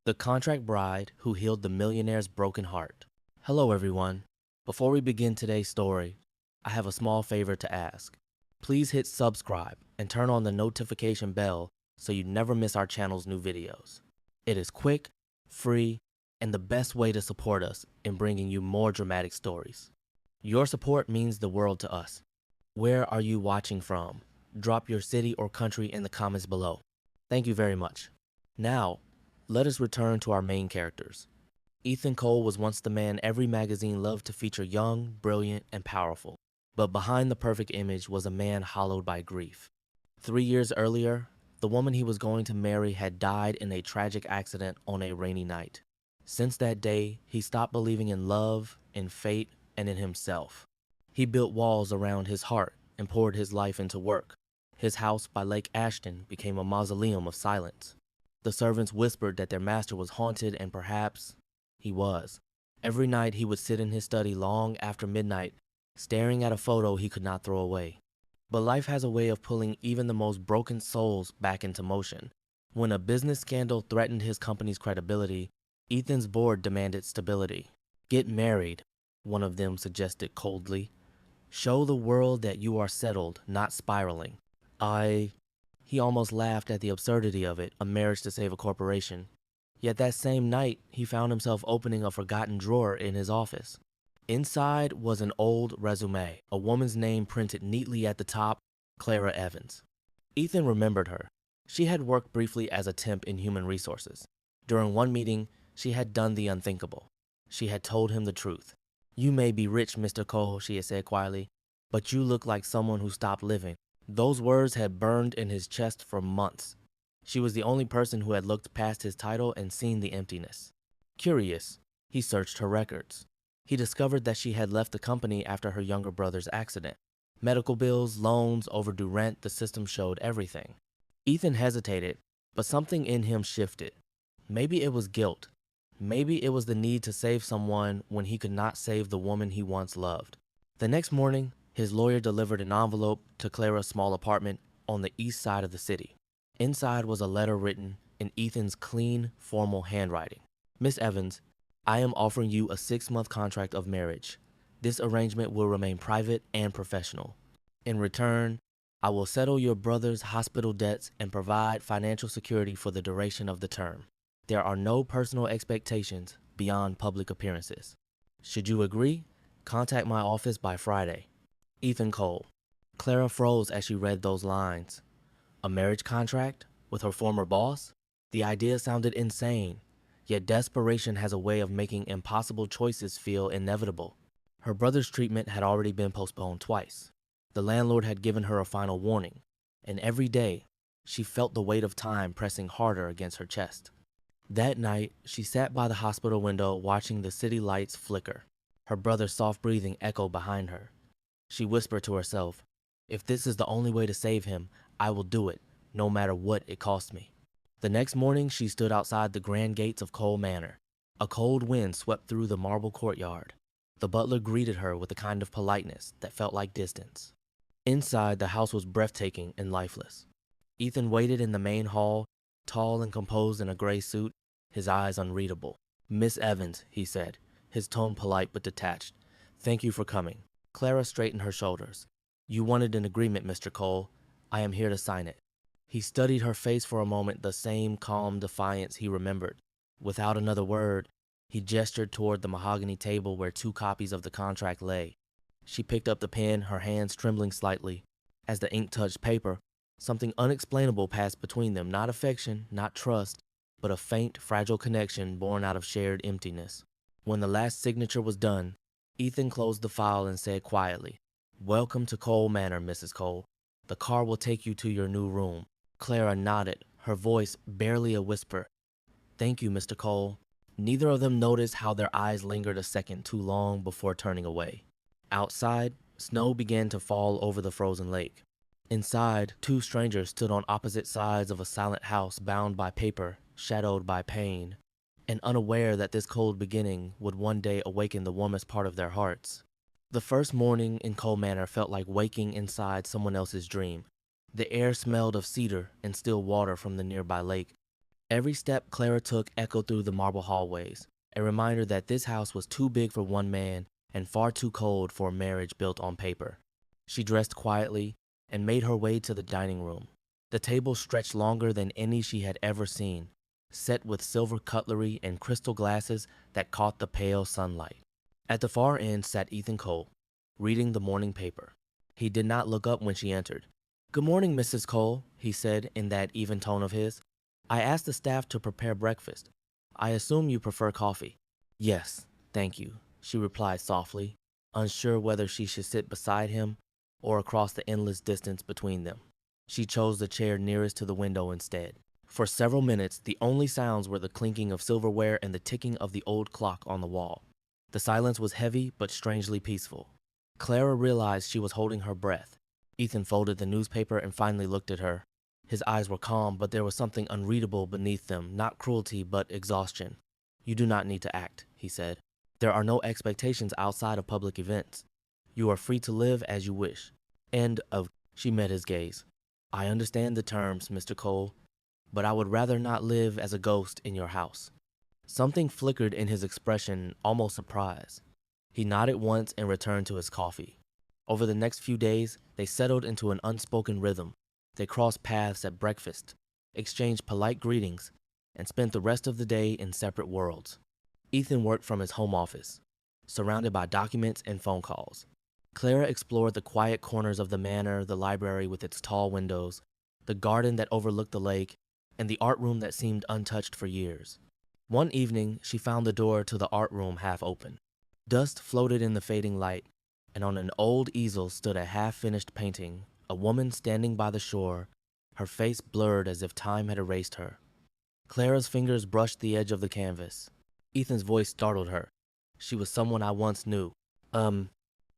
The contract bride who healed the millionaire's broken heart. Hello, everyone. Before we begin today's story, I have a small favor to ask. Please hit subscribe and turn on the notification bell so you never miss our channel's new videos. It is quick, free, and the best way to support us in bringing you more dramatic stories. Your support means the world to us. Where are you watching from? Drop your city or country in the comments below. Thank you very much. Now, let us return to our main characters. Ethan Cole was once the man every magazine loved to feature young, brilliant, and powerful. But behind the perfect image was a man hollowed by grief. 3 years earlier, the woman he was going to marry had died in a tragic accident on a rainy night. Since that day, he stopped believing in love, in fate, and in himself. He built walls around his heart and poured his life into work. His house by Lake Ashton became a mausoleum of silence. The servants whispered that their master was haunted, and perhaps he was. Every night he would sit in his study long after midnight, staring at a photo he could not throw away. But life has a way of pulling even the most broken souls back into motion. When a business scandal threatened his company's credibility, Ethan's board demanded stability. "Get married," one of them suggested coldly. "Show the world that you are settled, not spiraling." He almost laughed at the absurdity of it, a marriage to save a corporation. Yet that same night, he found himself opening a forgotten drawer in his office. Inside was an old resume, a woman's name printed neatly at the top, Clara Evans. Ethan remembered her. She had worked briefly as a temp in human resources. During one meeting, she had done the unthinkable. She had told him the truth. "You may be rich, Mr. Cole," she had said quietly, "but you look like someone who stopped living." Those words had burned in his chest for months. She was the only person who had looked past his title and seen the emptiness. Curious, he searched her records. He discovered that she had left the company after her younger brother's accident. Medical bills, loans, overdue rent, the system showed everything. Ethan hesitated, but something in him shifted. Maybe it was guilt. Maybe it was the need to save someone when he could not save the woman he once loved. The next morning, his lawyer delivered an envelope to Clara's small apartment on the east side of the city. Inside was a letter written in Ethan's clean, formal handwriting. "Miss Evans, I am offering you a 6-month contract of marriage. This arrangement will remain private and professional. In return, I will settle your brother's hospital debts and provide financial security for the duration of the term. There are no personal expectations beyond public appearances. Should you agree, contact my office by Friday. Ethan Cole." Clara froze as she read those lines. A marriage contract with her former boss? The idea sounded insane, yet desperation has a way of making impossible choices feel inevitable. Her brother's treatment had already been postponed twice. The landlord had given her a final warning, and every day she felt the weight of time pressing harder against her chest. That night, she sat by the hospital window watching the city lights flicker. Her brother's soft breathing echoed behind her. She whispered to herself, "If this is the only way to save him, I will do it, no matter what it costs me." The next morning, she stood outside the grand gates of Cole Manor. A cold wind swept through the marble courtyard. The butler greeted her with a kind of politeness that felt like distance. Inside, the house was breathtaking and lifeless. Ethan waited in the main hall, tall and composed in a gray suit, his eyes unreadable. "Miss Evans," he said, his tone polite but detached. "Thank you for coming." Clara straightened her shoulders. "You wanted an agreement, Mr. Cole. I am here to sign it." He studied her face for a moment, the same calm defiance he remembered. Without another word, he gestured toward the mahogany table where 2 copies of the contract lay. She picked up the pen, her hands trembling slightly. As the ink touched paper, something unexplainable passed between them, not affection, not trust, but a faint, fragile connection born out of shared emptiness. When the last signature was done, Ethan closed the file and said quietly, "Welcome to Cole Manor, Mrs. Cole. The car will take you to your new room." Clara nodded, her voice barely a whisper. "Thank you, Mr. Cole." Neither of them noticed how their eyes lingered a second too long before turning away. Outside, snow began to fall over the frozen lake. Inside, 2 strangers stood on opposite sides of a silent house bound by paper, shadowed by pain, and unaware that this cold beginning would one day awaken the warmest part of their hearts. The first morning in Cole Manor felt like waking inside someone else's dream. The air smelled of cedar and still water from the nearby lake, Every step Clara took echoed through the marble hallways, a reminder that this house was too big for one man and far too cold for a marriage built on paper. She dressed quietly and made her way to the dining room. The table stretched longer than any she had ever seen, set with silver cutlery and crystal glasses that caught the pale sunlight. At the far end sat Ethan Cole, reading the morning paper. He did not look up when she entered. "Good morning, Mrs. Cole," he said in that even tone of his. "I asked the staff to prepare breakfast. I assume you prefer coffee." "Yes, thank you," she replied softly, unsure whether she should sit beside him or across the endless distance between them. She chose the chair nearest to the window instead. For several minutes, the only sounds were the clinking of silverware and the ticking of the old clock on the wall. The silence was heavy but strangely peaceful. Clara realized she was holding her breath. Ethan folded the newspaper and finally looked at her. His eyes were calm, but there was something unreadable beneath them, not cruelty, but exhaustion. "You do not need to act," he said. "There are no expectations outside of public events. You are free to live as you wish." She met his gaze. "I understand the terms, Mr. Cole, but I would rather not live as a ghost in your house." Something flickered in his expression, almost surprise. He nodded once and returned to his coffee. Over the next few days, they settled into an unspoken rhythm. They crossed paths at breakfast, exchanged polite greetings, and spent the rest of the day in separate worlds. Ethan worked from his home office, surrounded by documents and phone calls. Clara explored the quiet corners of the manor, the library with its tall windows, the garden that overlooked the lake, and the art room that seemed untouched for years. One evening, she found the door to the art room half open. Dust floated in the fading light, and on an old easel stood a half-finished painting, a woman standing by the shore, her face blurred as if time had erased her. Clara's fingers brushed the edge of the canvas. Ethan's voice startled her. "She was someone I once knew."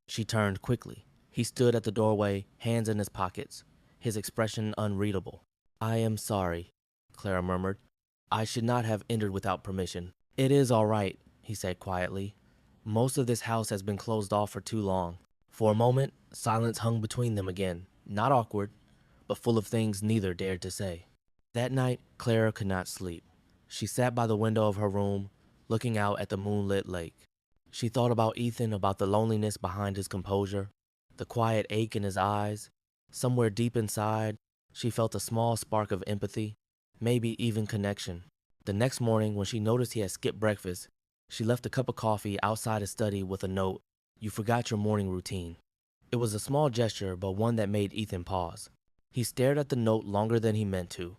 She turned quickly. He stood at the doorway, hands in his pockets, his expression unreadable. "I am sorry," Clara murmured. "I should not have entered without permission." "It is all right," he said quietly. "Most of this house has been closed off for too long." For a moment, silence hung between them again, not awkward, but full of things neither dared to say. That night, Clara could not sleep. She sat by the window of her room, looking out at the moonlit lake. She thought about Ethan, about the loneliness behind his composure, the quiet ache in his eyes. Somewhere deep inside, she felt a small spark of empathy, maybe even connection. The next morning, when she noticed he had skipped breakfast, she left a cup of coffee outside his study with a note, "You forgot your morning routine." It was a small gesture, but one that made Ethan pause. He stared at the note longer than he meant to,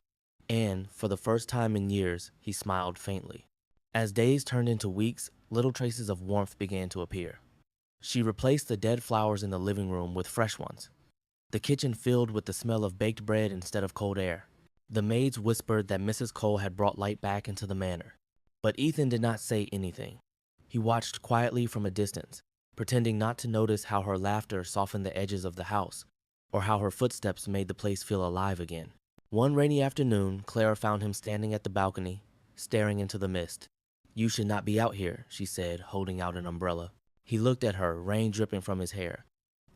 and, for the first time in years, he smiled faintly. As days turned into weeks, little traces of warmth began to appear. She replaced the dead flowers in the living room with fresh ones, the kitchen filled with the smell of baked bread instead of cold air. The maids whispered that Mrs. Cole had brought light back into the manor, but Ethan did not say anything. He watched quietly from a distance, pretending not to notice how her laughter softened the edges of the house, or how her footsteps made the place feel alive again. One rainy afternoon, Clara found him standing at the balcony, staring into the mist. "You should not be out here," she said, holding out an umbrella. He looked at her, rain dripping from his hair.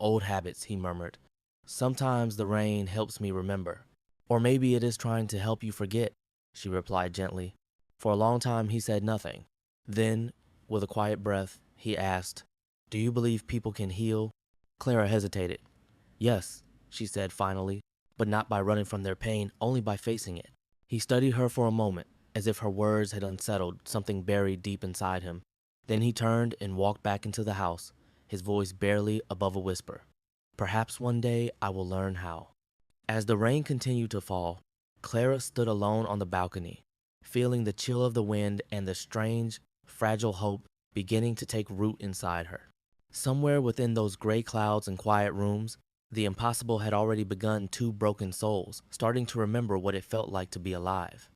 "Old habits," he murmured. "Sometimes the rain helps me remember. Or maybe it is trying to help you forget," she replied gently. For a long time he said nothing. Then, with a quiet breath, he asked, "Do you believe people can heal?" Clara hesitated. "Yes," she said finally, "but not by running from their pain, only by facing it." He studied her for a moment, as if her words had unsettled something buried deep inside him. Then he turned and walked back into the house, his voice barely above a whisper. "Perhaps one day I will learn how." As the rain continued to fall, Clara stood alone on the balcony, feeling the chill of the wind and the strange, fragile hope beginning to take root inside her. Somewhere within those gray clouds and quiet rooms, the impossible had already begun. Two broken souls, starting to remember what it felt like to be alive.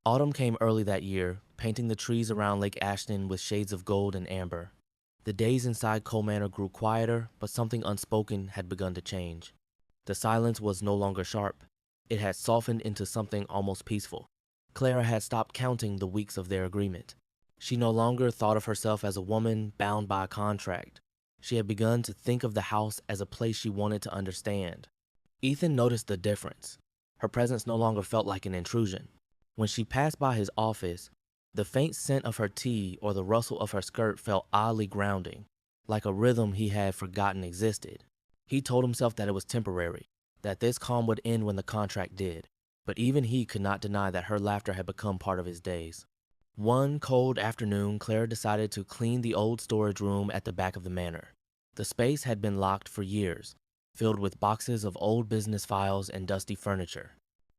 Autumn came early that year, painting the trees around Lake Ashton with shades of gold and amber. The days inside Cole Manor grew quieter, but something unspoken had begun to change. The silence was no longer sharp. It had softened into something almost peaceful. Clara had stopped counting the weeks of their agreement. She no longer thought of herself as a woman bound by a contract. She had begun to think of the house as a place she wanted to understand. Ethan noticed the difference. Her presence no longer felt like an intrusion. When she passed by his office, the faint scent of her tea or the rustle of her skirt felt oddly grounding, like a rhythm he had forgotten existed. He told himself that it was temporary, that this calm would end when the contract did, but even he could not deny that her laughter had become part of his days. One cold afternoon, Clara decided to clean the old storage room at the back of the manor. The space had been locked for years, filled with boxes of old business files and dusty furniture.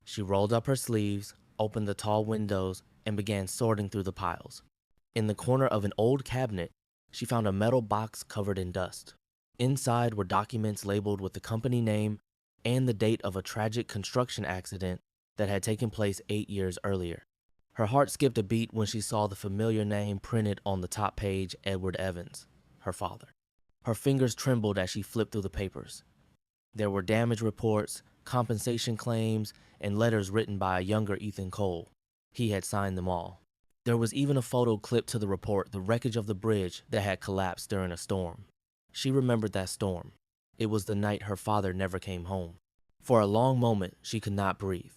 She rolled up her sleeves, opened the tall windows, and began sorting through the piles. In the corner of an old cabinet, she found a metal box covered in dust. Inside were documents labeled with the company name and the date of a tragic construction accident that had taken place 8 years earlier. Her heart skipped a beat when she saw the familiar name printed on the top page, Edward Evans, her father. Her fingers trembled as she flipped through the papers. There were damage reports, compensation claims, and letters written by a younger Ethan Cole. He had signed them all. There was even a photo clipped to the report, the wreckage of the bridge that had collapsed during a storm. She remembered that storm. It was the night her father never came home. For a long moment, she could not breathe.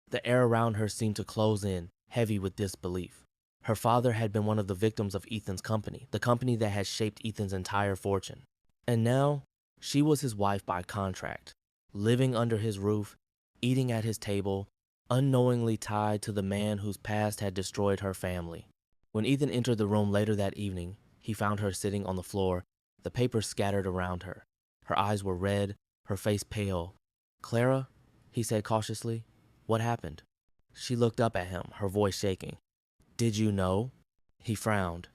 The air around her seemed to close in, heavy with disbelief. Her father had been one of the victims of Ethan's company, the company that had shaped Ethan's entire fortune. And now, she was his wife by contract, living under his roof, eating at his table, unknowingly tied to the man whose past had destroyed her family. When Ethan entered the room later that evening, he found her sitting on the floor, the papers scattered around her. Her eyes were red, her face pale. "Clara," he said cautiously, "what happened?" She looked up at him, her voice shaking. "Did you know?" He frowned.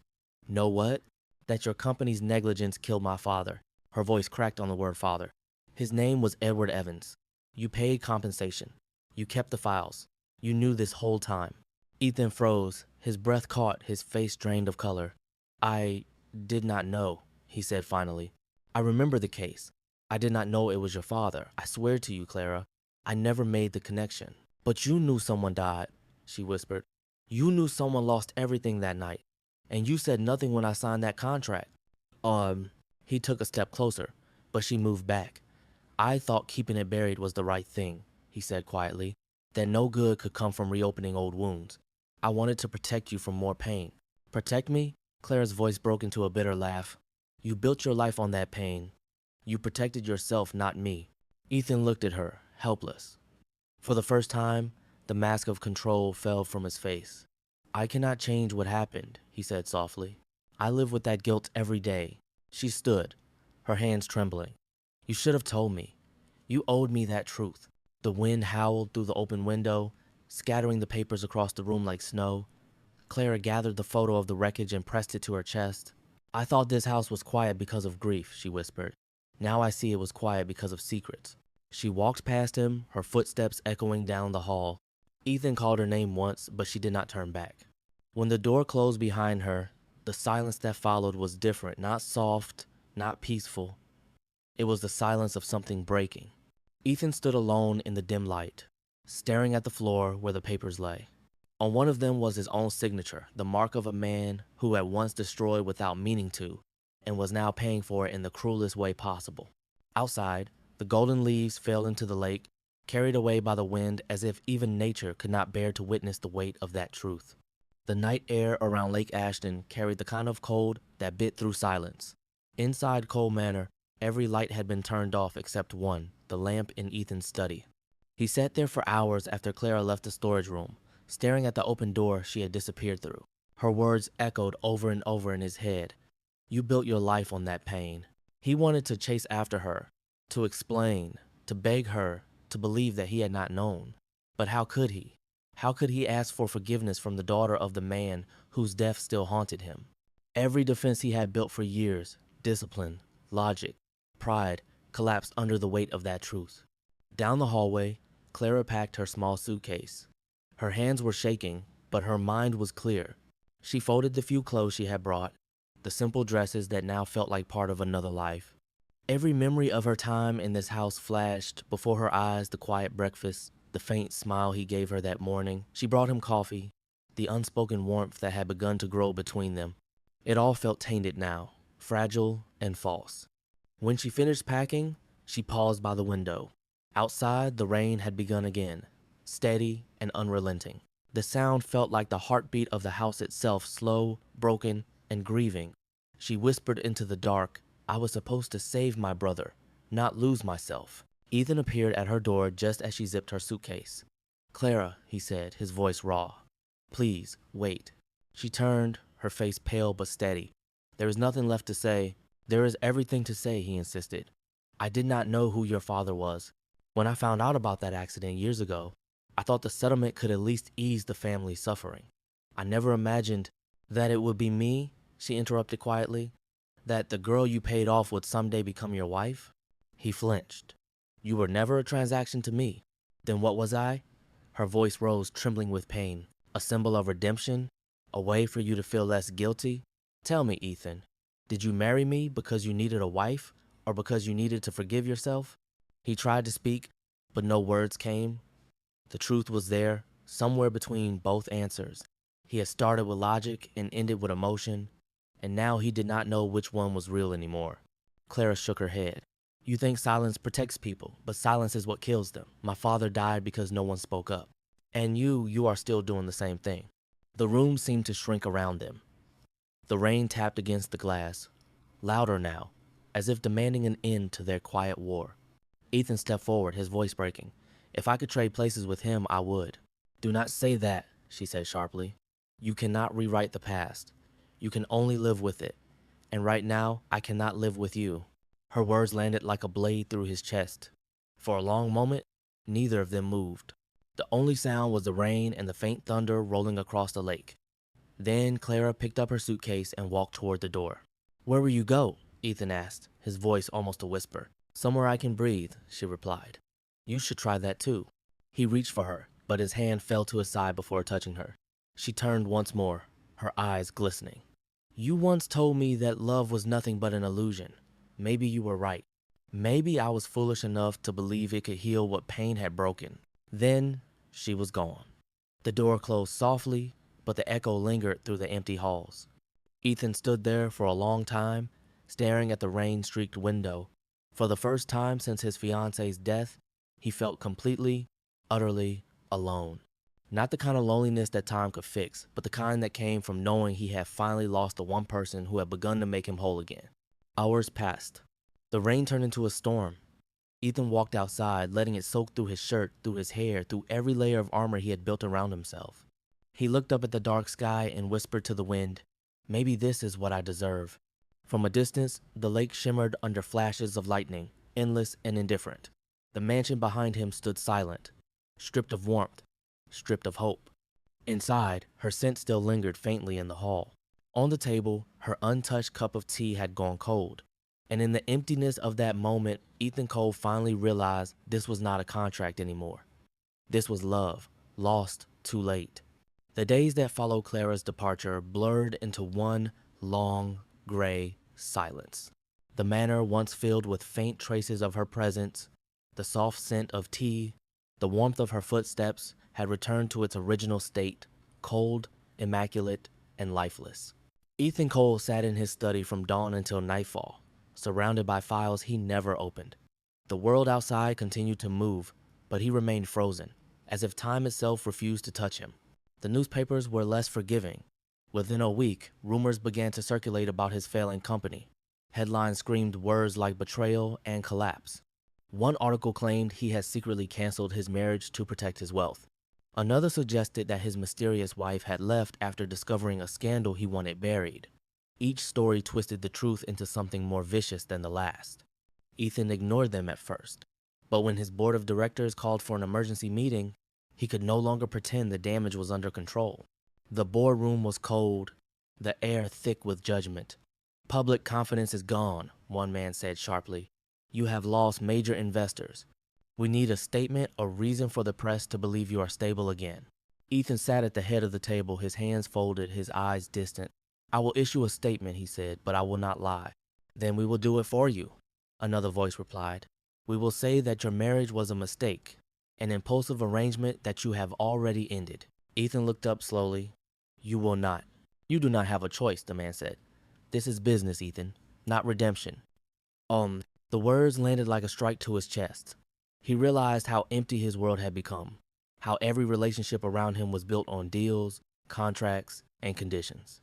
"Know what?" "That your company's negligence killed my father." Her voice cracked on the word father. "His name was Edward Evans. You paid compensation. You kept the files. You knew this whole time." Ethan froze, his breath caught, his face drained of color. "I did not know," he said finally. "I remember the case. I did not know it was your father. I swear to you, Clara, I never made the connection." "But you knew someone died," she whispered. "You knew someone lost everything that night. And you said nothing when I signed that contract." He took a step closer, but she moved back. "I thought keeping it buried was the right thing," he said quietly, "that no good could come from reopening old wounds. I wanted to protect you from more pain." "Protect me?" Clara's voice broke into a bitter laugh. "You built your life on that pain. You protected yourself, not me." Ethan looked at her, helpless. For the first time, the mask of control fell from his face. "I cannot change what happened," he said softly. "I live with that guilt every day." She stood, her hands trembling. "You should have told me. You owed me that truth." The wind howled through the open window, scattering the papers across the room like snow. Clara gathered the photo of the wreckage and pressed it to her chest. "I thought this house was quiet because of grief," she whispered. "Now I see it was quiet because of secrets." She walked past him, her footsteps echoing down the hall. Ethan called her name once, but she did not turn back. When the door closed behind her, the silence that followed was different, not soft, not peaceful. It was the silence of something breaking. Ethan stood alone in the dim light, staring at the floor where the papers lay. On one of them was his own signature, the mark of a man who had once destroyed without meaning to, and was now paying for it in the cruelest way possible. Outside, the golden leaves fell into the lake, carried away by the wind as if even nature could not bear to witness the weight of that truth. The night air around Lake Ashton carried the kind of cold that bit through silence. Inside Cole Manor, every light had been turned off except one, the lamp in Ethan's study. He sat there for hours after Clara left the storage room, staring at the open door she had disappeared through. Her words echoed over and over in his head. "You built your life on that pain." He wanted to chase after her, to explain, to beg her to believe that he had not known. But how could he? How could he ask for forgiveness from the daughter of the man whose death still haunted him? Every defense he had built for years, discipline, logic, pride, collapsed under the weight of that truth. Down the hallway, Clara packed her small suitcase. Her hands were shaking, but her mind was clear. She folded the few clothes she had brought, the simple dresses that now felt like part of another life. Every memory of her time in this house flashed before her eyes, the quiet breakfast, the faint smile he gave her that morning. She brought him coffee, the unspoken warmth that had begun to grow between them. It all felt tainted now, fragile and false. When she finished packing, she paused by the window. Outside, the rain had begun again, steady and unrelenting. The sound felt like the heartbeat of the house itself, slow, broken, and grieving. She whispered into the dark, "I was supposed to save my brother, not lose myself." Ethan appeared at her door just as she zipped her suitcase. "Clara," he said, his voice raw. "Please, wait." She turned, her face pale but steady. "There is nothing left to say." "There is everything to say," he insisted. "I did not know who your father was. When I found out about that accident years ago, I thought the settlement could at least ease the family's suffering. I never imagined that it would be me," she interrupted quietly, "that the girl you paid off would someday become your wife." He flinched. "You were never a transaction to me. Then what was I?" Her voice rose, trembling with pain. "A symbol of redemption? A way for you to feel less guilty? Tell me, Ethan, did you marry me because you needed a wife or because you needed to forgive yourself?" He tried to speak, but no words came. The truth was there, somewhere between both answers. He had started with logic and ended with emotion, and now he did not know which one was real anymore. Clara shook her head. "You think silence protects people, but silence is what kills them. My father died because no one spoke up. And you are still doing the same thing." The room seemed to shrink around them. The rain tapped against the glass, louder now, as if demanding an end to their quiet war. Ethan stepped forward, his voice breaking. "If I could trade places with him, I would." "Do not say that," she said sharply. "You cannot rewrite the past. You can only live with it. And right now, I cannot live with you." Her words landed like a blade through his chest. For a long moment, neither of them moved. The only sound was the rain and the faint thunder rolling across the lake. Then Clara picked up her suitcase and walked toward the door. "Where will you go?" Ethan asked, his voice almost a whisper. "Somewhere I can breathe," she replied. "You should try that too." He reached for her, but his hand fell to his side before touching her. She turned once more, her eyes glistening. "You once told me that love was nothing but an illusion. Maybe you were right. Maybe I was foolish enough to believe it could heal what pain had broken." Then she was gone. The door closed softly, but the echo lingered through the empty halls. Ethan stood there for a long time, staring at the rain-streaked window. For the first time since his fiance's death, he felt completely, utterly alone. Not the kind of loneliness that time could fix, but the kind that came from knowing he had finally lost the one person who had begun to make him whole again. Hours passed. The rain turned into a storm. Ethan walked outside, letting it soak through his shirt, through his hair, through every layer of armor he had built around himself. He looked up at the dark sky and whispered to the wind, "Maybe this is what I deserve." From a distance, the lake shimmered under flashes of lightning, endless and indifferent. The mansion behind him stood silent, stripped of warmth, stripped of hope. Inside, her scent still lingered faintly in the hall. On the table, her untouched cup of tea had gone cold. And in the emptiness of that moment, Ethan Cole finally realized this was not a contract anymore. This was love, lost too late. The days that followed Clara's departure blurred into one long, gray silence. The manor, once filled with faint traces of her presence, the soft scent of tea, the warmth of her footsteps, had returned to its original state, cold, immaculate, and lifeless. Ethan Cole sat in his study from dawn until nightfall, surrounded by files he never opened. The world outside continued to move, but he remained frozen, as if time itself refused to touch him. The newspapers were less forgiving. Within a week, rumors began to circulate about his failing company. Headlines screamed words like betrayal and collapse. One article claimed he had secretly canceled his marriage to protect his wealth. Another suggested that his mysterious wife had left after discovering a scandal he wanted buried. Each story twisted the truth into something more vicious than the last. Ethan ignored them at first, but when his board of directors called for an emergency meeting, he could no longer pretend the damage was under control. The boardroom was cold, the air thick with judgment. "Public confidence is gone," one man said sharply. "You have lost major investors. We need a statement or reason for the press to believe you are stable again." Ethan sat at the head of the table, his hands folded, his eyes distant. "I will issue a statement," he said, "but I will not lie." "Then we will do it for you," another voice replied. "We will say that your marriage was a mistake, an impulsive arrangement that you have already ended." Ethan looked up slowly. "You will not. You do not have a choice," the man said. "This is business, Ethan, not redemption." The words landed like a strike to his chest. He realized how empty his world had become. how every relationship around him was built on deals, contracts, and conditions.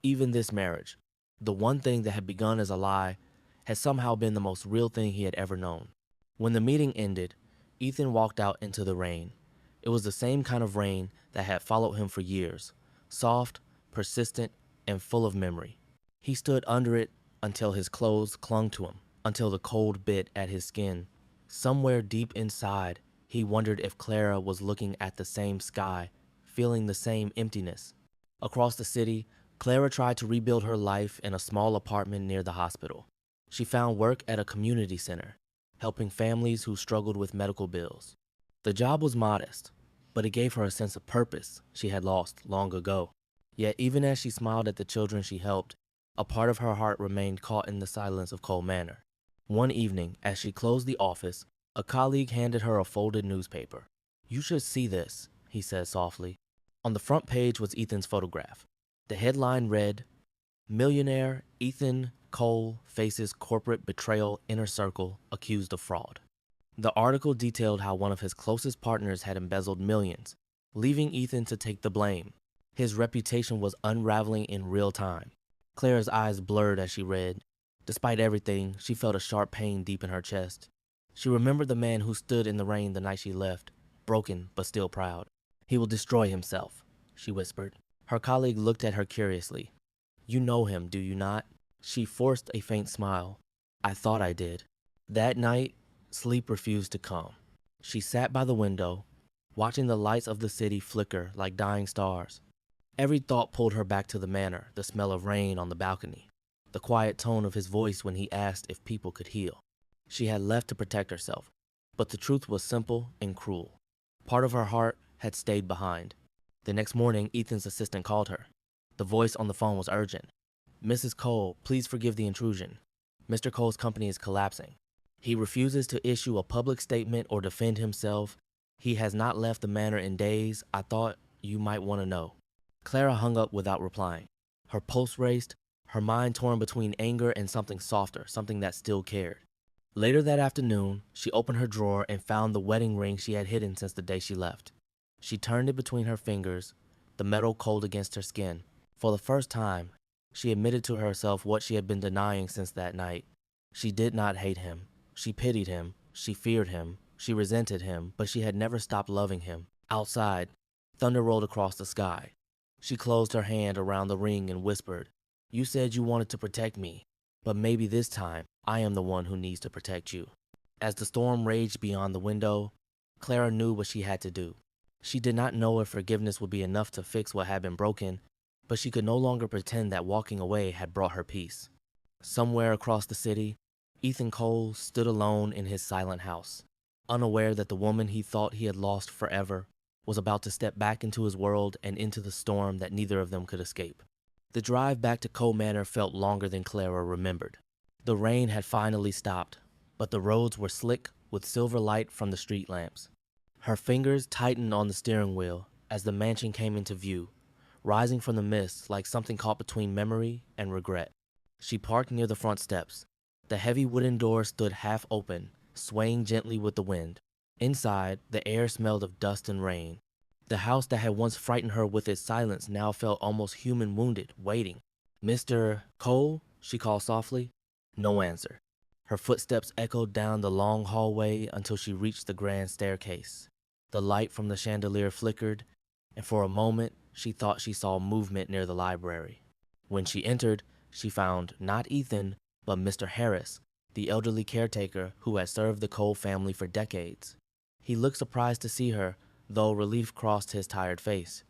Even this marriage, the one thing that had begun as a lie, had somehow been the most real thing he had ever known. When the meeting ended, Ethan walked out into the rain. It was the same kind of rain that had followed him for years, soft, persistent, and full of memory. He stood under it until his clothes clung to him, until the cold bit at his skin. Somewhere deep inside, he wondered if Clara was looking at the same sky, feeling the same emptiness. Across the city, Clara tried to rebuild her life in a small apartment near the hospital. She found work at a community center, helping families who struggled with medical bills. The job was modest, but it gave her a sense of purpose she had lost long ago. Yet even as she smiled at the children she helped, a part of her heart remained caught in the silence of Cole Manor. One evening, as she closed the office, a colleague handed her a folded newspaper. "You should see this," he said softly. On the front page was Ethan's photograph. The headline read, "Millionaire Ethan Cole faces corporate betrayal inner circle accused of fraud." The article detailed how one of his closest partners had embezzled millions, leaving Ethan to take the blame. His reputation was unraveling in real time. Clara's eyes blurred as she read. Despite everything, she felt a sharp pain deep in her chest. She remembered the man who stood in the rain the night she left, broken but still proud. "He will destroy himself," she whispered. Her colleague looked at her curiously. "You know him, do you not?" She forced a faint smile. "I thought I did." That night, sleep refused to come. She sat by the window, watching the lights of the city flicker like dying stars. Every thought pulled her back to the manor, the smell of rain on the balcony, the quiet tone of his voice when he asked if people could heal. She had left to protect herself, but the truth was simple and cruel. Part of her heart had stayed behind. The next morning, Ethan's assistant called her. The voice on the phone was urgent. "Mrs. Cole, please forgive the intrusion. Mr. Cole's company is collapsing. He refuses to issue a public statement or defend himself. He has not left the manor in days. I thought you might want to know." Clara hung up without replying. Her pulse raced, her mind torn between anger and something softer, something that still cared. Later that afternoon, she opened her drawer and found the wedding ring she had hidden since the day she left. She turned it between her fingers, the metal cold against her skin. For the first time, she admitted to herself what she had been denying since that night. She did not hate him. She pitied him. She feared him. She resented him, but she had never stopped loving him. Outside, thunder rolled across the sky. She closed her hand around the ring and whispered, "You said you wanted to protect me, but maybe this time I am the one who needs to protect you." As the storm raged beyond the window, Clara knew what she had to do. She did not know if forgiveness would be enough to fix what had been broken, but she could no longer pretend that walking away had brought her peace. Somewhere across the city, Ethan Cole stood alone in his silent house, unaware that the woman he thought he had lost forever was about to step back into his world and into the storm that neither of them could escape. The drive back to Cole Manor felt longer than Clara remembered. The rain had finally stopped, but the roads were slick with silver light from the street lamps. Her fingers tightened on the steering wheel as the mansion came into view, rising from the mist like something caught between memory and regret. She parked near the front steps. The heavy wooden door stood half open, swaying gently with the wind. Inside, the air smelled of dust and rain. The house that had once frightened her with its silence now felt almost human, wounded, waiting. "Mr. Cole?" she called softly. No answer. Her footsteps echoed down the long hallway until she reached the grand staircase. The light from the chandelier flickered, and for a moment she thought she saw movement near the library. When she entered, she found not Ethan, but Mr. Harris, the elderly caretaker who had served the Cole family for decades. He looked surprised to see her, though relief crossed his tired face.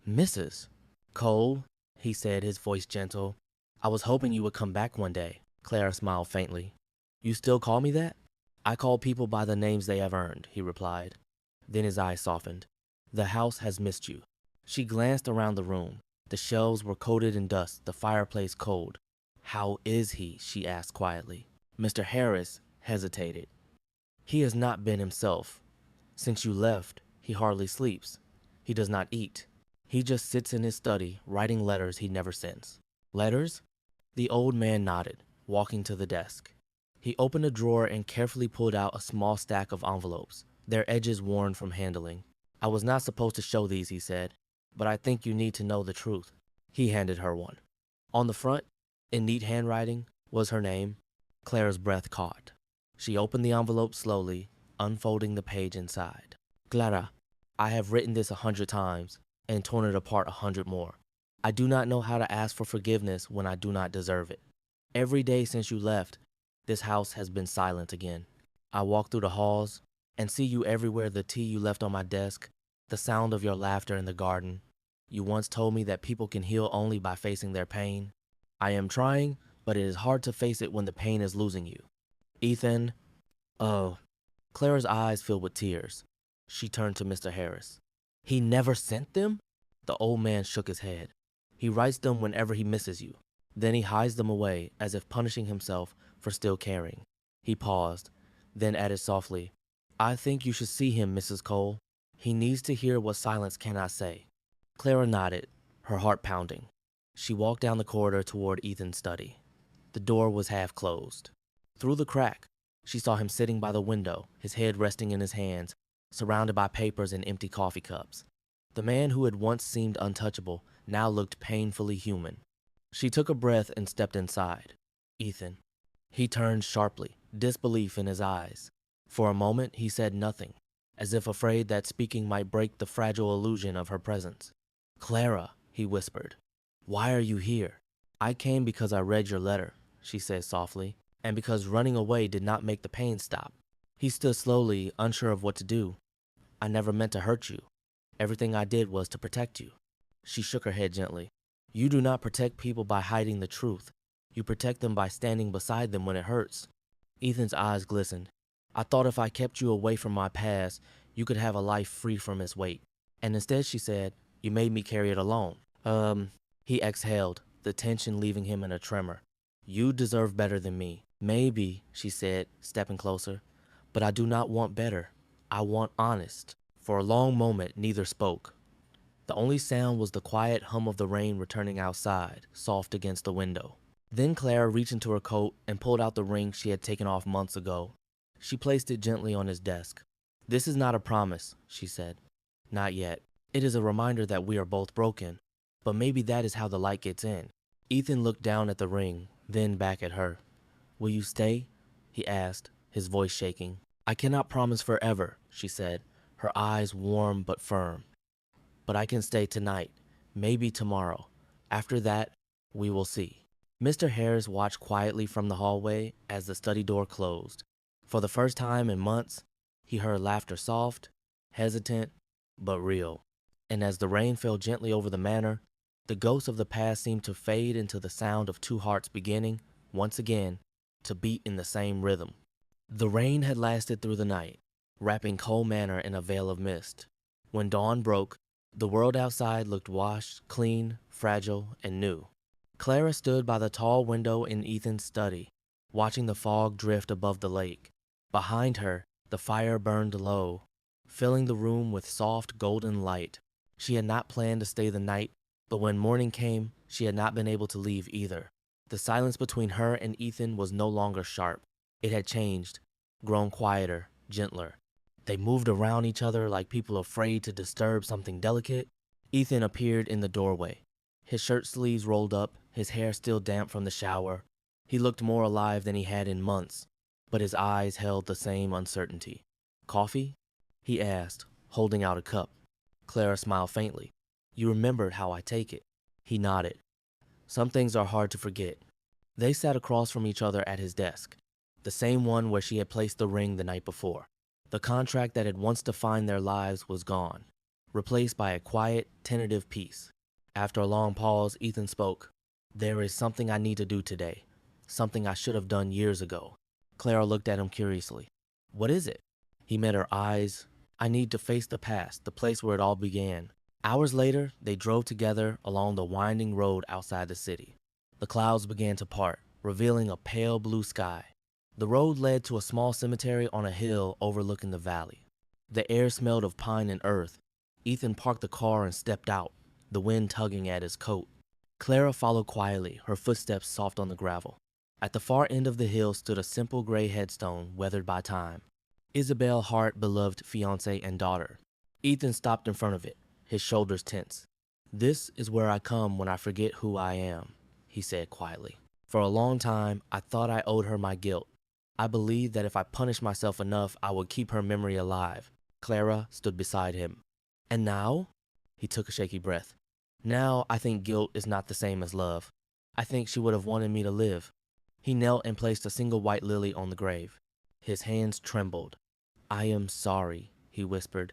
"Mrs. Cole," he said, his voice gentle. "I was hoping you would come back one day." Clara smiled faintly. "You still call me that?" "I call people by the names they have earned," he replied. Then his eyes softened. "The house has missed you." She glanced around the room. The shelves were coated in dust, the fireplace cold. "How is he?" she asked quietly. Mr. Harris hesitated. "He has not been himself. Since you left, he hardly sleeps. He does not eat. He just sits in his study, writing letters he never sends." "Letters?" The old man nodded, walking to the desk. He opened a drawer and carefully pulled out a small stack of envelopes, their edges worn from handling. I was not supposed to show these, he said, but I think you need to know the truth. He handed her one. On the front, in neat handwriting, was her name. Clara's breath caught. She opened the envelope slowly, unfolding the page inside. Clara, I have written this 100 times and torn it apart 100 more. I do not know how to ask for forgiveness when I do not deserve it. Every day since you left, this house has been silent again. I walk through the halls and see you everywhere, the tea you left on my desk, the sound of your laughter in the garden. You once told me that people can heal only by facing their pain. I am trying, but it is hard to face it when the pain is losing you. Ethan, oh. Clara's eyes filled with tears. She turned to Mr. Harris. He never sent them? The old man shook his head. He writes them whenever he misses you. Then he hides them away as if punishing himself for still caring. He paused, then added softly, I think you should see him, Mrs. Cole. He needs to hear what silence cannot say. Clara nodded, her heart pounding. She walked down the corridor toward Ethan's study. The door was half closed. Through the crack, she saw him sitting by the window, his head resting in his hands, surrounded by papers and empty coffee cups. The man who had once seemed untouchable now looked painfully human. She took a breath and stepped inside. Ethan. He turned sharply, disbelief in his eyes. For a moment, he said nothing, as if afraid that speaking might break the fragile illusion of her presence. Clara, he whispered. Why are you here? I came because I read your letter, she said softly, and because running away did not make the pain stop. He stood slowly, unsure of what to do. I never meant to hurt you. Everything I did was to protect you. She shook her head gently. You do not protect people by hiding the truth. You protect them by standing beside them when it hurts. Ethan's eyes glistened. I thought if I kept you away from my past, you could have a life free from its weight. And instead, she said, you made me carry it alone. He exhaled, the tension leaving him in a tremor. You deserve better than me. Maybe, she said, stepping closer, but I do not want better. I want honest. For a long moment, neither spoke. The only sound was the quiet hum of the rain returning outside, soft against the window. Then Clara reached into her coat and pulled out the ring she had taken off months ago. She placed it gently on his desk. This is not a promise, she said. Not yet. It is a reminder that we are both broken. But maybe that is how the light gets in. Ethan looked down at the ring, then back at her. Will you stay? He asked, his voice shaking. I cannot promise forever, she said, her eyes warm but firm. But I can stay tonight, maybe tomorrow. After that, we will see. Mr. Harris watched quietly from the hallway as the study door closed. For the first time in months, he heard laughter, soft, hesitant, but real. And as the rain fell gently over the manor, the ghosts of the past seemed to fade into the sound of two hearts beginning, once again, to beat in the same rhythm. The rain had lasted through the night, wrapping Cole Manor in a veil of mist. When dawn broke, the world outside looked washed, clean, fragile, and new. Clara stood by the tall window in Ethan's study, watching the fog drift above the lake. Behind her, the fire burned low, filling the room with soft golden light. She had not planned to stay the night, but when morning came, she had not been able to leave either. The silence between her and Ethan was no longer sharp. It had changed, grown quieter, gentler. They moved around each other like people afraid to disturb something delicate. Ethan appeared in the doorway, his shirt sleeves rolled up, his hair still damp from the shower. He looked more alive than he had in months, but his eyes held the same uncertainty. Coffee? He asked, holding out a cup. Clara smiled faintly. You remembered how I take it. He nodded. Some things are hard to forget. They sat across from each other at his desk, the same one where she had placed the ring the night before. The contract that had once defined their lives was gone, replaced by a quiet, tentative peace. After a long pause, Ethan spoke. There is something I need to do today, something I should have done years ago. Clara looked at him curiously. What is it? He met her eyes. I need to face the past, the place where it all began. Hours later, they drove together along the winding road outside the city. The clouds began to part, revealing a pale blue sky. The road led to a small cemetery on a hill overlooking the valley. The air smelled of pine and earth. Ethan parked the car and stepped out, the wind tugging at his coat. Clara followed quietly, her footsteps soft on the gravel. At the far end of the hill stood a simple gray headstone weathered by time. Isabel Hart, beloved fiancé and daughter. Ethan stopped in front of it, his shoulders tense. "This is where I come when I forget who I am," he said quietly. "For a long time, I thought I owed her my guilt. I believed that if I punished myself enough, I would keep her memory alive." Clara stood beside him. "And now?" He took a shaky breath. "Now I think guilt is not the same as love. I think she would have wanted me to live." He knelt and placed a single white lily on the grave. His hands trembled. "I am sorry," he whispered.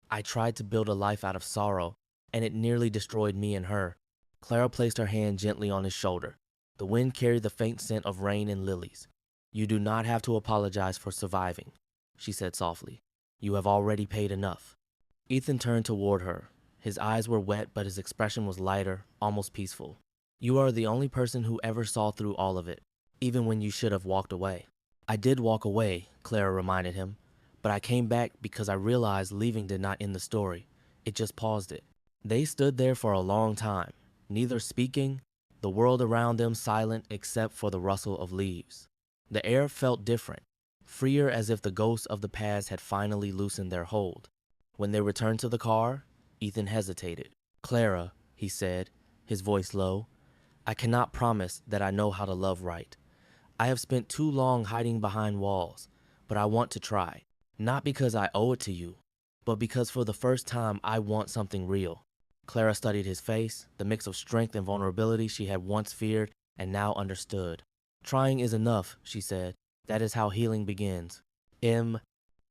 "I tried to build a life out of sorrow, and it nearly destroyed me and her." Clara placed her hand gently on his shoulder. The wind carried the faint scent of rain and lilies. "You do not have to apologize for surviving," she said softly. "You have already paid enough." Ethan turned toward her. His eyes were wet, but his expression was lighter, almost peaceful. "You are the only person who ever saw through all of it, even when you should have walked away." "I did walk away," Clara reminded him, "but I came back because I realized leaving did not end the story. It just paused it." They stood there for a long time, neither speaking, the world around them silent except for the rustle of leaves. The air felt different, freer, as if the ghosts of the past had finally loosened their hold. When they returned to the car, Ethan hesitated. "Clara," he said, his voice low, "I cannot promise that I know how to love right. I have spent too long hiding behind walls, but I want to try. Not because I owe it to you, but because for the first time I want something real." Clara studied his face, the mix of strength and vulnerability she had once feared and now understood. "Trying is enough," she said. "That is how healing begins."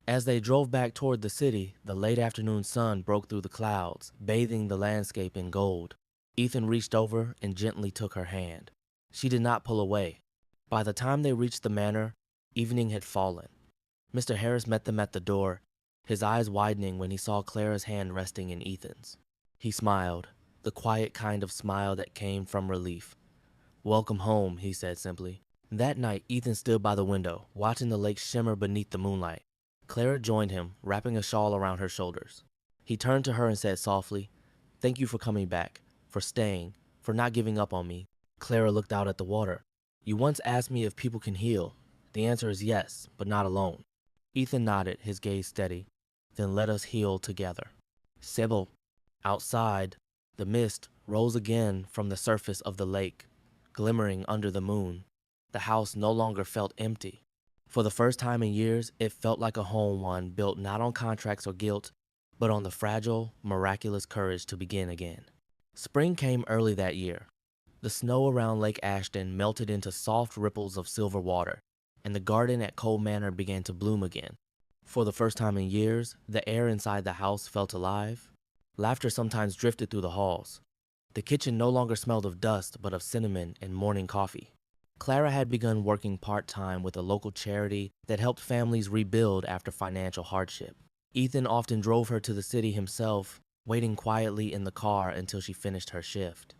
As they drove back toward the city, the late afternoon sun broke through the clouds, bathing the landscape in gold. Ethan reached over and gently took her hand. She did not pull away. By the time they reached the manor, evening had fallen. Mr. Harris met them at the door, his eyes widening when he saw Clara's hand resting in Ethan's. He smiled, the quiet kind of smile that came from relief. "Welcome home," he said simply. That night, Ethan stood by the window, watching the lake shimmer beneath the moonlight. Clara joined him, wrapping a shawl around her shoulders. He turned to her and said softly, "Thank you for coming back, for staying, for not giving up on me." Clara looked out at the water. "You once asked me if people can heal. The answer is yes, but not alone." Ethan nodded, his gaze steady. "Then let us heal together." Sybil. Outside, the mist rose again from the surface of the lake, glimmering under the moon. The house no longer felt empty. For the first time in years, it felt like a home, one built not on contracts or guilt, but on the fragile, miraculous courage to begin again. Spring came early that year. The snow around Lake Ashton melted into soft ripples of silver water, and the garden at Cole Manor began to bloom again. For the first time in years, the air inside the house felt alive. Laughter sometimes drifted through the halls. The kitchen no longer smelled of dust, but of cinnamon and morning coffee. Clara had begun working part-time with a local charity that helped families rebuild after financial hardship. Ethan often drove her to the city himself, waiting quietly in the car until she finished her shift.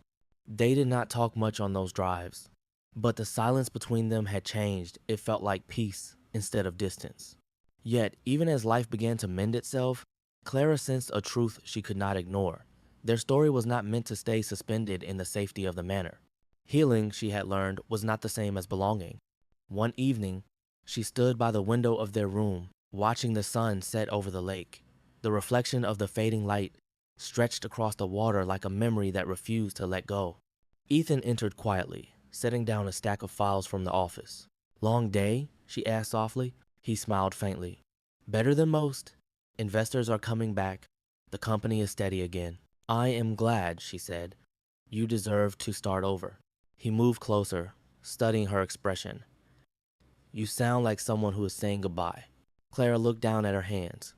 They did not talk much on those drives, but the silence between them had changed. It felt like peace instead of distance. Yet, even as life began to mend itself, Clara sensed a truth she could not ignore. Their story was not meant to stay suspended in the safety of the manor. Healing, she had learned, was not the same as belonging. One evening, she stood by the window of their room, watching the sun set over the lake. The reflection of the fading light stretched across the water like a memory that refused to let go. Ethan entered quietly, setting down a stack of files from the office. "Long day?" she asked softly. He smiled faintly. "Better than most. Investors are coming back. The company is steady again." "I am glad," she said. "You deserve to start over." He moved closer, studying her expression. "You sound like someone who is saying goodbye." Clara looked down at her hands.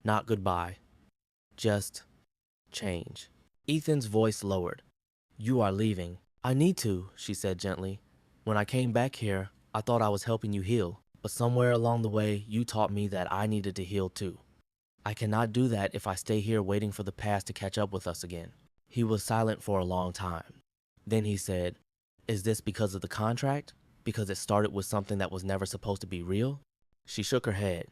"Not goodbye. Just change." Ethan's voice lowered. "You are leaving." "I need to," she said gently. "When I came back here, I thought I was helping you heal. But somewhere along the way, you taught me that I needed to heal too. I cannot do that if I stay here waiting for the past to catch up with us again." He was silent for a long time. Then he said, "Is this because of the contract? Because it started with something that was never supposed to be real?" She shook her head.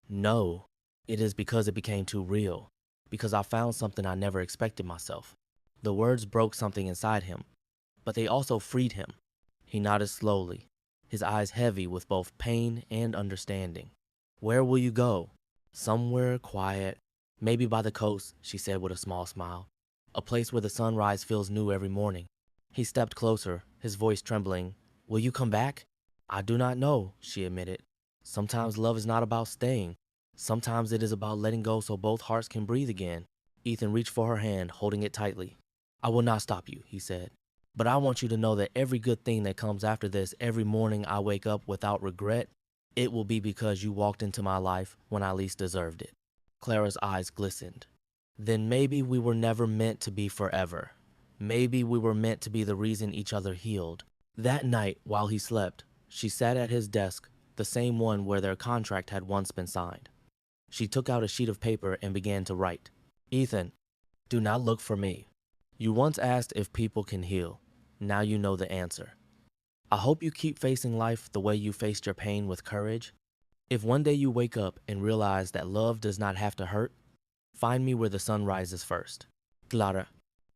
"No, it is because it became too real. Because I found something I never expected myself." The words broke something inside him, but they also freed him. He nodded slowly, his eyes heavy with both pain and understanding. "Where will you go?" "Somewhere quiet, Maybe by the coast, she said with a small smile. A place where the sunrise feels new every morning. He stepped closer, his voice trembling. Will you come back? I do not know, she admitted. Sometimes love is not about staying. Sometimes it is about letting go so both hearts can breathe again. Ethan reached for her hand, holding it tightly. I will not stop you, he said. But I want you to know that every good thing that comes after this, every morning I wake up without regret, it will be because you walked into my life when I least deserved it. Clara's eyes glistened. Then maybe we were never meant to be forever. Maybe we were meant to be the reason each other healed. That night, while he slept, she sat at his desk, the same one where their contract had once been signed. She took out a sheet of paper and began to write. Ethan, do not look for me. You once asked if people can heal. Now you know the answer. I hope you keep facing life the way you faced your pain with courage. If one day you wake up and realize that love does not have to hurt, find me where the sun rises first. Clara.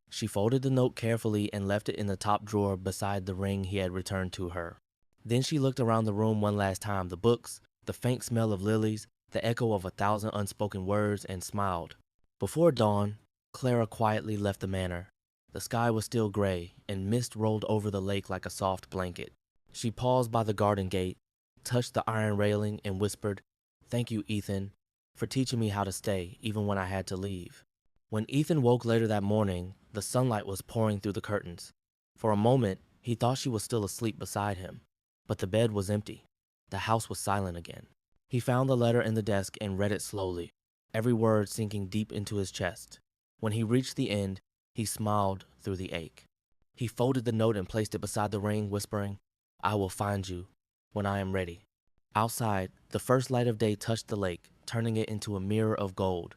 She folded the note carefully and left it in the top drawer beside the ring he had returned to her. Then she looked around the room one last time, the books, the faint smell of lilies, the echo of 1,000 unspoken words, and smiled. Before dawn, Clara quietly left the manor. The sky was still gray, and mist rolled over the lake like a soft blanket. She paused by the garden gate, touched the iron railing, and whispered, Thank you, Ethan, for teaching me how to stay, even when I had to leave. When Ethan woke later that morning, the sunlight was pouring through the curtains. For a moment, he thought she was still asleep beside him, but the bed was empty. The house was silent again. He found the letter in the desk and read it slowly, every word sinking deep into his chest. When he reached the end, he smiled through the ache. He folded the note and placed it beside the ring, whispering, I will find you when I am ready. Outside, the first light of day touched the lake, turning it into a mirror of gold.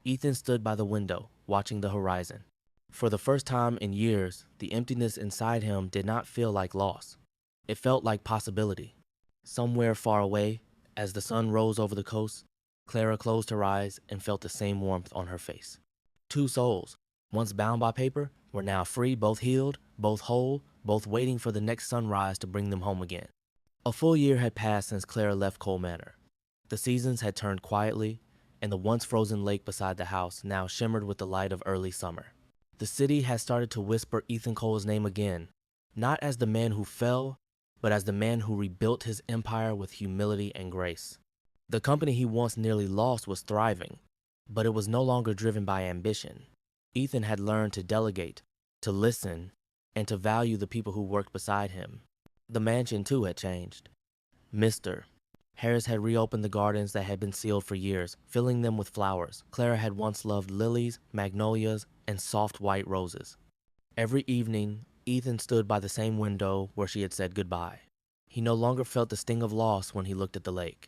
Ethan stood by the window, watching the horizon. For the first time in years, the emptiness inside him did not feel like loss. It felt like possibility. Somewhere far away, as the sun rose over the coast, Clara closed her eyes and felt the same warmth on her face. Two souls, once bound by paper, were now free, both healed, both whole, both waiting for the next sunrise to bring them home again. A full year had passed since Clara left Cole Manor. The seasons had turned quietly, and the once frozen lake beside the house now shimmered with the light of early summer. The city had started to whisper Ethan Cole's name again, not as the man who fell, but as the man who rebuilt his empire with humility and grace. The company he once nearly lost was thriving, but it was no longer driven by ambition. Ethan had learned to delegate, to listen, and to value the people who worked beside him. The mansion, too, had changed. Mr. Harris had reopened the gardens that had been sealed for years, filling them with flowers. Clara had once loved lilies, magnolias, and soft white roses. Every evening, Ethan stood by the same window where she had said goodbye. He no longer felt the sting of loss when he looked at the lake.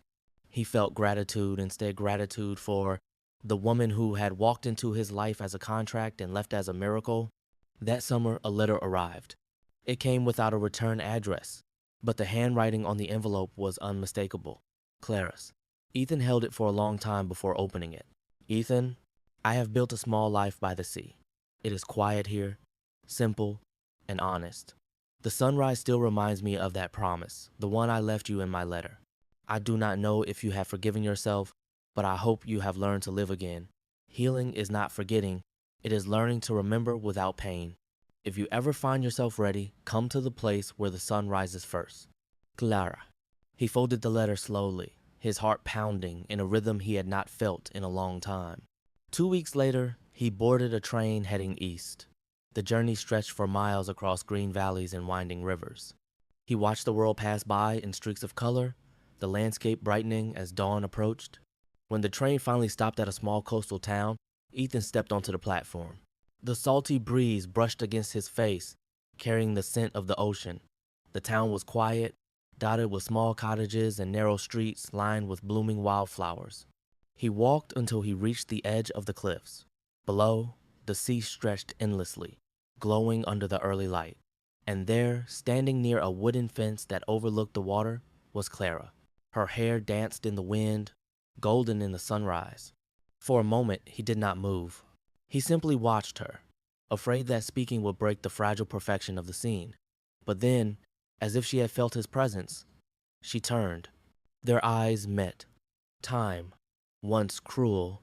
He felt gratitude, instead gratitude for the woman who had walked into his life as a contract and left as a miracle. That summer, a letter arrived. It came without a return address, but the handwriting on the envelope was unmistakable. Clara's. Ethan held it for a long time before opening it. Ethan, I have built a small life by the sea. It is quiet here, simple, and honest. The sunrise still reminds me of that promise, the one I left you in my letter. I do not know if you have forgiven yourself, but I hope you have learned to live again. Healing is not forgetting, it is learning to remember without pain. If you ever find yourself ready, come to the place where the sun rises first. Clara. He folded the letter slowly, his heart pounding in a rhythm he had not felt in a long time. 2 weeks later, he boarded a train heading east. The journey stretched for miles across green valleys and winding rivers. He watched the world pass by in streaks of color, the landscape brightening as dawn approached. When the train finally stopped at a small coastal town, Ethan stepped onto the platform. The salty breeze brushed against his face, carrying the scent of the ocean. The town was quiet, dotted with small cottages and narrow streets lined with blooming wildflowers. He walked until he reached the edge of the cliffs. Below, the sea stretched endlessly, glowing under the early light. And there, standing near a wooden fence that overlooked the water, was Clara. Her hair danced in the wind, golden in the sunrise. For a moment, he did not move. He simply watched her, afraid that speaking would break the fragile perfection of the scene. But then, as if she had felt his presence, she turned. Their eyes met. Time, once cruel,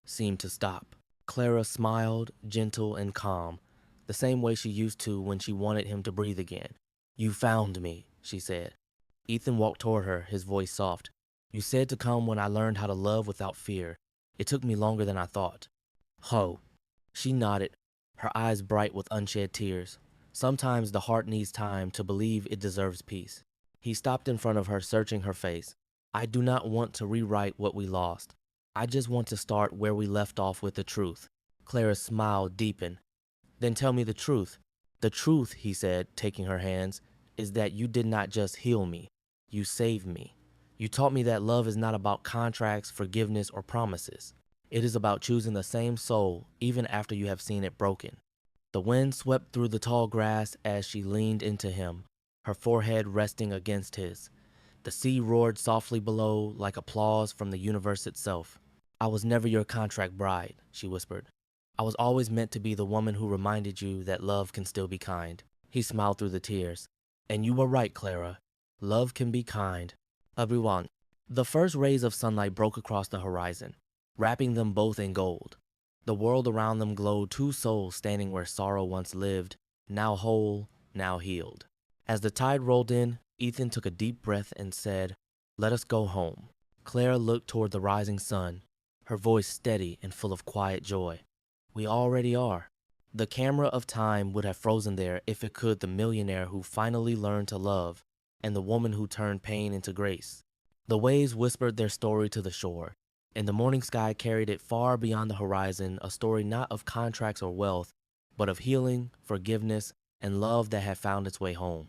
seemed to stop. Clara smiled, gentle and calm, the same way she used to when she wanted him to breathe again. "You found me," she said. Ethan walked toward her, his voice soft. "You said to come when I learned how to love without fear. It took me longer than I thought." "Ho." She nodded, her eyes bright with unshed tears. Sometimes the heart needs time to believe it deserves peace. He stopped in front of her, searching her face. "I do not want to rewrite what we lost. I just want to start where we left off with the truth." Clara's smile deepened. "Then tell me the truth." "The truth," he said, taking her hands, "is that you did not just heal me. You saved me. You taught me that love is not about contracts, forgiveness, or promises. It is about choosing the same soul even after you have seen it broken." The wind swept through the tall grass as she leaned into him, her forehead resting against his. The sea roared softly below, like applause from the universe itself. "I was never your contract bride," she whispered. "I was always meant to be the woman who reminded you that love can still be kind." He smiled through the tears. "And you were right, Clara. Love can be kind." Everyone. The first rays of sunlight broke across the horizon, wrapping them both in gold. The world around them glowed, two souls standing where sorrow once lived, now whole, now healed. As the tide rolled in, Ethan took a deep breath and said, "Let us go home." Clara looked toward the rising sun, her voice steady and full of quiet joy. "We already are." The camera of time would have frozen there if it could the millionaire who finally learned to love, and the woman who turned pain into grace. The waves whispered their story to the shore, and the morning sky carried it far beyond the horizon, a story not of contracts or wealth, but of healing, forgiveness, and love that had found its way home.